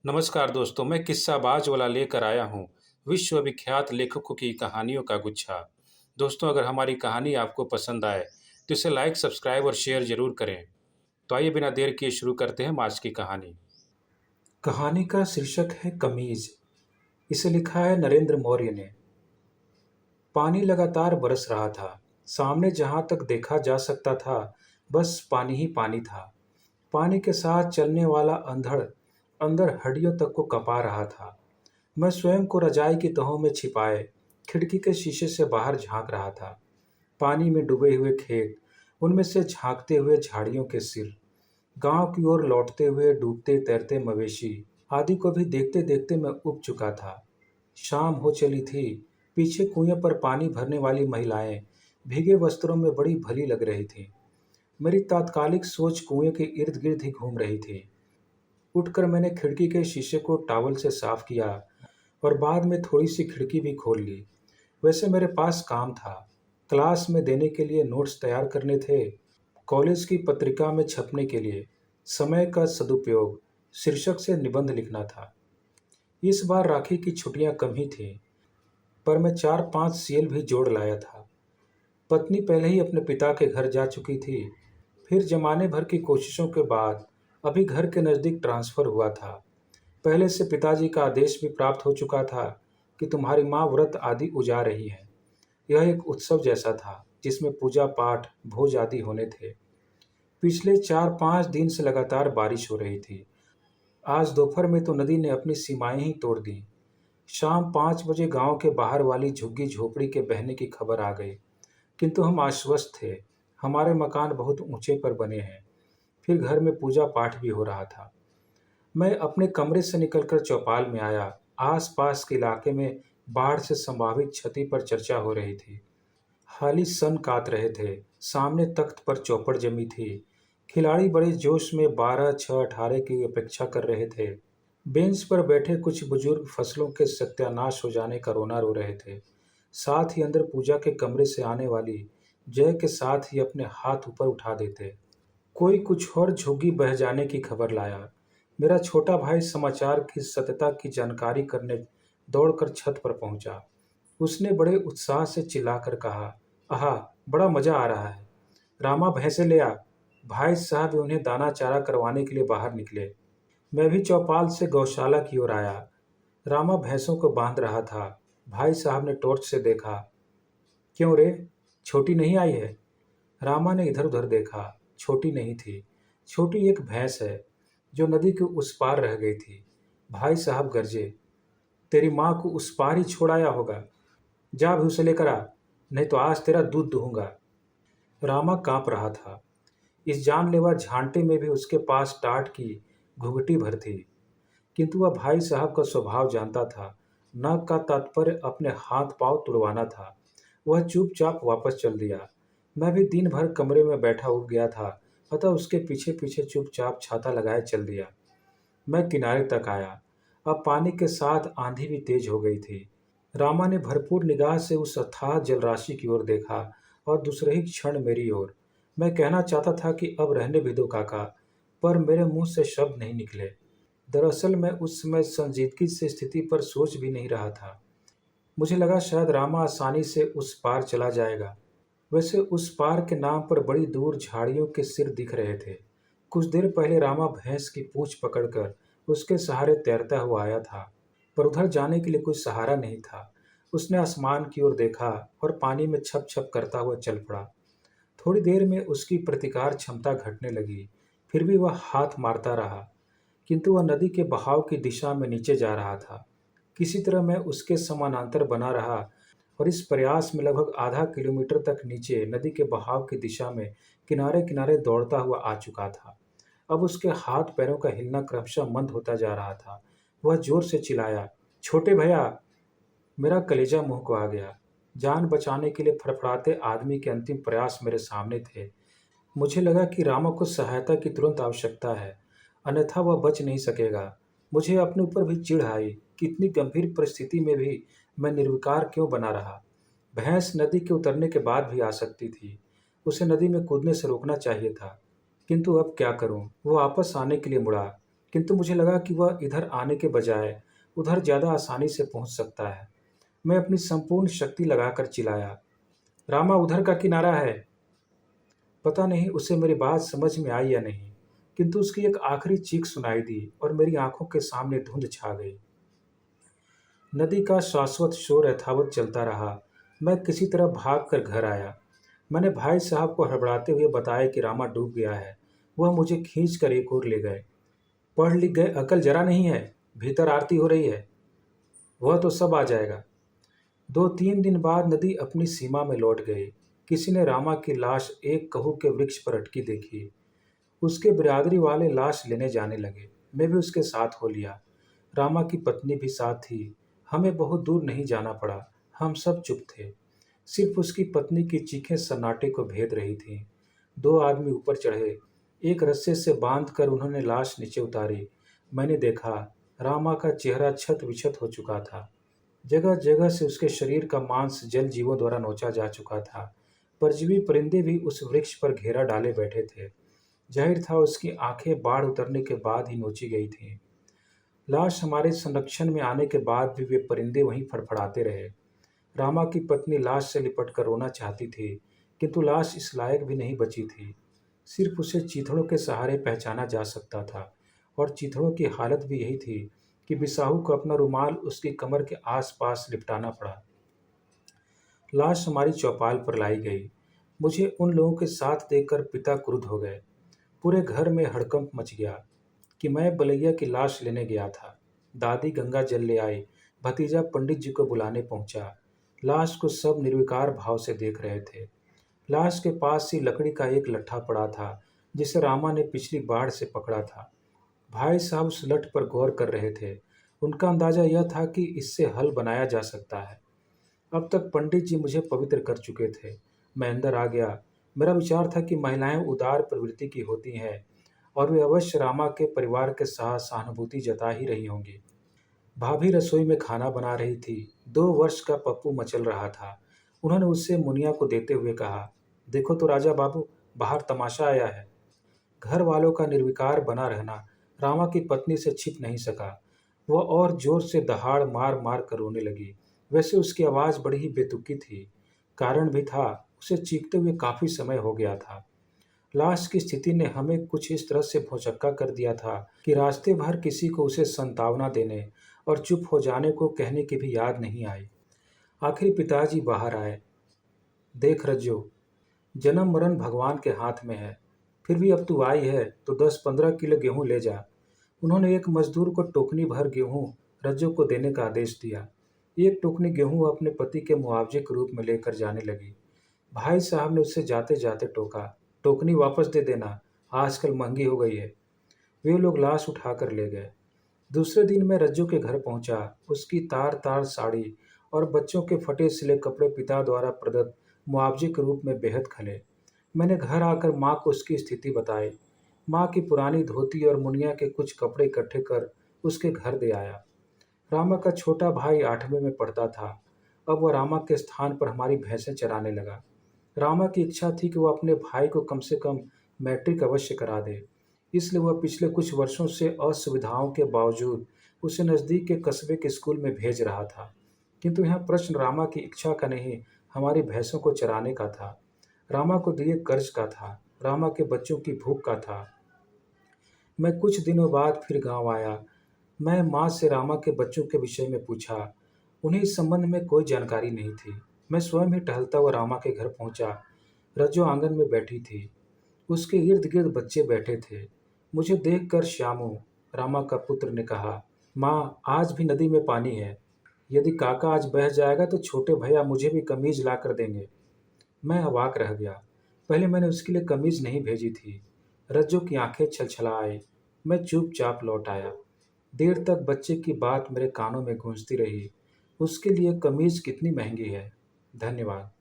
नमस्कार दोस्तों, मैं किस्साबाज वाला लेकर आया हूँ विश्वविख्यात लेखकों की कहानियों का गुच्छा। दोस्तों, अगर हमारी कहानी आपको पसंद आए तो इसे लाइक, सब्सक्राइब और शेयर जरूर करें। तो आइए बिना देर किए शुरू करते हैं आज की कहानी। कहानी का शीर्षक है कमीज। इसे लिखा है नरेंद्र मौर्य ने। पानी लगातार बरस रहा था। सामने जहां तक देखा जा सकता था बस पानी ही पानी था। पानी के साथ चलने वाला अंधड़ अंदर हड्डियों तक को कपा रहा था। मैं स्वयं को रजाई की तहों में छिपाए खिड़की के शीशे से बाहर झांक रहा था। पानी में डूबे हुए खेत, उनमें से झांकते हुए झाड़ियों के सिर, गांव की ओर लौटते हुए डूबते तैरते मवेशी आदि को भी देखते देखते मैं उब चुका था। शाम हो चली थी। पीछे कुएं पर पानी भरने वाली महिलाएं भीगे वस्त्रों में बड़ी भली लग रही थीं। मेरी तात्कालिक सोच कुएं के इर्द गिर्द ही घूम रही थी। उठकर मैंने खिड़की के शीशे को टॉवल से साफ किया और बाद में थोड़ी सी खिड़की भी खोल ली। वैसे मेरे पास काम था। क्लास में देने के लिए नोट्स तैयार करने थे, कॉलेज की पत्रिका में छपने के लिए समय का सदुपयोग शीर्षक से निबंध लिखना था। इस बार राखी की छुट्टियां कम ही थीं, पर मैं 4-5 सीएल भी जोड़ लाया था। पत्नी पहले ही अपने पिता के घर जा चुकी थी। फिर जमाने भर की कोशिशों के बाद अभी घर के नज़दीक ट्रांसफ़र हुआ था। पहले से पिताजी का आदेश भी प्राप्त हो चुका था कि तुम्हारी माँ व्रत आदि उजा रही है। यह एक उत्सव जैसा था जिसमें पूजा पाठ भोज आदि होने थे। पिछले 4-5 दिन से लगातार बारिश हो रही थी। आज दोपहर में तो नदी ने अपनी सीमाएं ही तोड़ दी। शाम 5 बजे गांव के बाहर वाली झुग्गी झोपड़ी के बहने की खबर आ गई, किंतु हम आश्वस्त थे। हमारे मकान बहुत ऊंचे पर बने हैं। फिर घर में पूजा पाठ भी हो रहा था। मैं अपने कमरे से निकलकर चौपाल में आया। आस-पास के इलाके में बाढ़ से संभावित क्षति पर चर्चा हो रही थी। हाली सन कात रहे थे। सामने तख्त पर चौपड़ जमी थी। खिलाड़ी बड़े जोश में 12-6-18 की अपेक्षा कर रहे थे। बेंच पर बैठे कुछ बुजुर्ग फसलों के सत्यानाश हो जाने का रोना रो रहे थे। साथ ही अंदर पूजा के कमरे से आने वाली जय के साथ ही अपने हाथ ऊपर उठा देते। कोई कुछ और झुग्गी बह जाने की खबर लाया। मेरा छोटा भाई समाचार की सत्यता की जानकारी करने दौड़कर छत पर पहुंचा। उसने बड़े उत्साह से चिल्लाकर कहा, आहा, बड़ा मजा आ रहा है। रामा, भैंसे ले आ। भाई साहब उन्हें दाना चारा करवाने के लिए बाहर निकले। मैं भी चौपाल से गौशाला की ओर आया। रामा भैंसों को बांध रहा था। भाई साहब ने टॉर्च से देखा। क्यों रे, छोटी नहीं आई है? रामा ने इधर उधर देखा। छोटी नहीं थी। छोटी एक भैंस है जो नदी के उस पार रह गई थी। भाई साहब गरजे, तेरी माँ को उस पार ही छोड़ आया होगा। जा भी उसे लेकर आ, नहीं तो आज तेरा दूध दूंगा। रामा कांप रहा था। इस जानलेवा झांटे में भी उसके पास टाट की घुघटी भर थी। किंतु वह भाई साहब का स्वभाव जानता था। न का तात्पर्य अपने हाथ पांव तुड़वाना था। वह चुपचाप वापस चल दिया। मैं भी दिन भर कमरे में बैठा उब गया था, अतः उसके पीछे पीछे चुपचाप छाता लगाए चल दिया। मैं किनारे तक आया। अब पानी के साथ आंधी भी तेज हो गई थी। रामा ने भरपूर निगाह से उस अथाह जलराशि की ओर देखा और दूसरे ही क्षण मेरी ओर। मैं कहना चाहता था कि अब रहने भी दो काका, पर मेरे मुंह से शब्द नहीं निकले। दरअसल मैं उस समय संजीदगी से स्थिति पर सोच भी नहीं रहा था। मुझे लगा शायद रामा आसानी से उस पार चला जाएगा। वैसे उस पार के नाम पर बड़ी दूर झाड़ियों के सिर दिख रहे थे। कुछ देर पहले रामा भैंस की पूंछ पकड़कर उसके सहारे तैरता हुआ आया था, पर उधर जाने के लिए कोई सहारा नहीं था। उसने आसमान की ओर देखा और पानी में छप छप करता हुआ चल पड़ा। थोड़ी देर में उसकी प्रतिकार क्षमता घटने लगी। फिर भी वह हाथ मारता रहा, किंतु वह नदी के बहाव की दिशा में नीचे जा रहा था। किसी तरह मैं उसके समानांतर बना रहा और इस प्रयास में लगभग आधा किलोमीटर तक नीचे नदी के बहाव की दिशा में किनारे किनारे दौड़ता हुआ आ चुका था। अब उसके हाथ पैरों का हिलना क्रमशः मंद होता जा रहा था। वह जोर से चिल्लाया, छोटे भैया! मेरा कलेजा मुंह को आ गया। जान बचाने के लिए फड़फड़ाते आदमी के अंतिम प्रयास मेरे सामने थे। मुझे लगा कि रामा को सहायता की तुरंत आवश्यकता है, अन्यथा वह बच नहीं सकेगा। मुझे अपने ऊपर भी चिढ़ आई कि इतनी गंभीर परिस्थिति में भी मैं निर्विकार क्यों बना रहा। भैंस नदी के उतरने के बाद भी आ सकती थी। उसे नदी में कूदने से रोकना चाहिए था, किंतु अब क्या करूं? वो वापस आने के लिए मुड़ा। किंतु मुझे लगा कि वह इधर आने के बजाय उधर ज़्यादा आसानी से पहुंच सकता है। मैं अपनी संपूर्ण शक्ति लगाकर चिल्लाया, रामा उधर का किनारा है। पता नहीं उसे मेरी बात समझ में आई या नहीं, किंतु उसकी एक आखिरी चीख सुनाई दी और मेरी आंखों के सामने धुंध छा गई। नदी का शाश्वत शोर यथावत चलता रहा। मैं किसी तरह भाग कर घर आया। मैंने भाई साहब को हड़बड़ाते हुए बताया कि रामा डूब गया है। वह मुझे खींच कर एक ओर ले गए। पढ़ लिख गए, अकल जरा नहीं है, भीतर आरती हो रही है, वह तो सब आ जाएगा। 2-3 दिन बाद नदी अपनी सीमा में लौट गई। किसी ने रामा की लाश एक कहू के वृक्ष पर अटकी देखी। उसके बिरादरी वाले लाश लेने जाने लगे। मैं भी उसके साथ हो लिया। रामा की पत्नी भी साथ थी। हमें बहुत दूर नहीं जाना पड़ा। हम सब चुप थे। सिर्फ उसकी पत्नी की चीखें सन्नाटे को भेद रही थीं। 2 आदमी ऊपर चढ़े। एक रस्से से बांधकर उन्होंने लाश नीचे उतारी। मैंने देखा, रामा का चेहरा छत विछत हो चुका था। जगह जगह से उसके शरीर का मांस जल जीवों द्वारा नोचा जा चुका था। परजीवी परिंदे भी उस वृक्ष पर घेरा डाले बैठे थे। जाहिर था उसकी आंखें बाढ़ उतरने के बाद ही नोची गई थीं। लाश हमारे संरक्षण में आने के बाद भी वे परिंदे वहीं फड़फड़ाते रहे। रामा की पत्नी लाश से लिपटकर रोना चाहती थी, किंतु लाश इस लायक भी नहीं बची थी। सिर्फ उसे चीथड़ों के सहारे पहचाना जा सकता था, और चीथड़ों की हालत भी यही थी कि बिसाहू को अपना रुमाल उसकी कमर के आसपास लिपटाना पड़ा। लाश हमारी चौपाल पर लाई गई। मुझे उन लोगों के साथ देखकर पिता क्रुद्ध हो गए। पूरे घर में हड़कंप मच गया कि मैं बलैया की लाश लेने गया था। दादी गंगा जल ले आई। भतीजा पंडित जी को बुलाने पहुंचा। लाश को सब निर्विकार भाव से देख रहे थे। लाश के पास ही लकड़ी का एक लट्ठा पड़ा था, जिसे रामा ने पिछली बाढ़ से पकड़ा था। भाई साहब उस लठ पर गौर कर रहे थे। उनका अंदाजा यह था कि इससे हल बनाया जा सकता है। अब तक पंडित जी मुझे पवित्र कर चुके थे। मैं अंदर आ गया। मेरा विचार था कि महिलाएं उदार प्रवृत्ति की होती हैं और वे अवश्य रामा के परिवार के साथ सहानुभूति जता ही रही होंगी। भाभी रसोई में खाना बना रही थी। 2 वर्ष का पप्पू मचल रहा था। उन्होंने उससे मुनिया को देते हुए कहा, देखो तो राजा बाबू, बाहर तमाशा आया है। घर वालों का निर्विकार बना रहना रामा की पत्नी से छिप नहीं सका। वह और जोर से दहाड़ मार मार कर रोने लगी। वैसे उसकी आवाज़ बड़ी ही बेतुकी थी। कारण भी था, उसे चीखते हुए काफ़ी समय हो गया था। लाश की स्थिति ने हमें कुछ इस तरह से भौचक्का कर दिया था कि रास्ते भर किसी को उसे संतावना देने और चुप हो जाने को कहने की भी याद नहीं आई। आखिर पिताजी बाहर आए। देख रज्जो, जन्म मरण भगवान के हाथ में है। फिर भी अब तू आई है तो 10-15 किलो गेहूं ले जा। उन्होंने एक मजदूर को टोकनी भर गेहूं रज्जो को देने का आदेश दिया। एक टोकनी गेहूं अपने पति के मुआवजे के रूप में लेकर जाने लगी। भाई साहब ने उससे जाते जाते टोका, टोकनी वापस दे देना, आजकल महंगी हो गई है। वे लोग लाश उठाकर ले गए। दूसरे दिन मैं रज्जो के घर पहुंचा। उसकी तार तार साड़ी और बच्चों के फटे सिले कपड़े पिता द्वारा प्रदत्त मुआवजे के रूप में बेहद खले। मैंने घर आकर माँ को उसकी स्थिति बताई। माँ की पुरानी धोती और मुनिया के कुछ कपड़े इकट्ठे कर उसके घर दे आया। रामा का छोटा भाई 8वीं में पढ़ता था। अब वह रामा के स्थान पर हमारी भैंसें चराने लगा। रामा की इच्छा थी कि वह अपने भाई को कम से कम मैट्रिक अवश्य करा दे। इसलिए वह पिछले कुछ वर्षों से असुविधाओं के बावजूद उसे नज़दीक के कस्बे के स्कूल में भेज रहा था। किंतु यहाँ प्रश्न रामा की इच्छा का नहीं, हमारी भैंसों को चराने का था। रामा को दिए कर्ज का था। रामा के बच्चों की भूख का था। मैं कुछ दिनों बाद फिर गांव आया। मैं माँ से रामा के बच्चों के विषय में पूछा। उन्हें इस संबंध में कोई जानकारी नहीं थी। मैं स्वयं ही टहलता हुआ रामा के घर पहुंचा। रज्जो आंगन में बैठी थी। उसके इर्द गिर्द बच्चे बैठे थे। मुझे देखकर श्यामू, रामा का पुत्र, ने कहा, माँ, आज भी नदी में पानी है। यदि काका आज बह जाएगा तो छोटे भैया मुझे भी कमीज ला कर देंगे। मैं अवाक रह गया। पहले मैंने उसके लिए कमीज नहीं भेजी थी। रज्जो की आंखें छलछला आई। मैं चुपचाप लौट आया। देर तक बच्चे की बात मेरे कानों में गूंजती रही। उसके लिए कमीज कितनी महंगी है। धन्यवाद।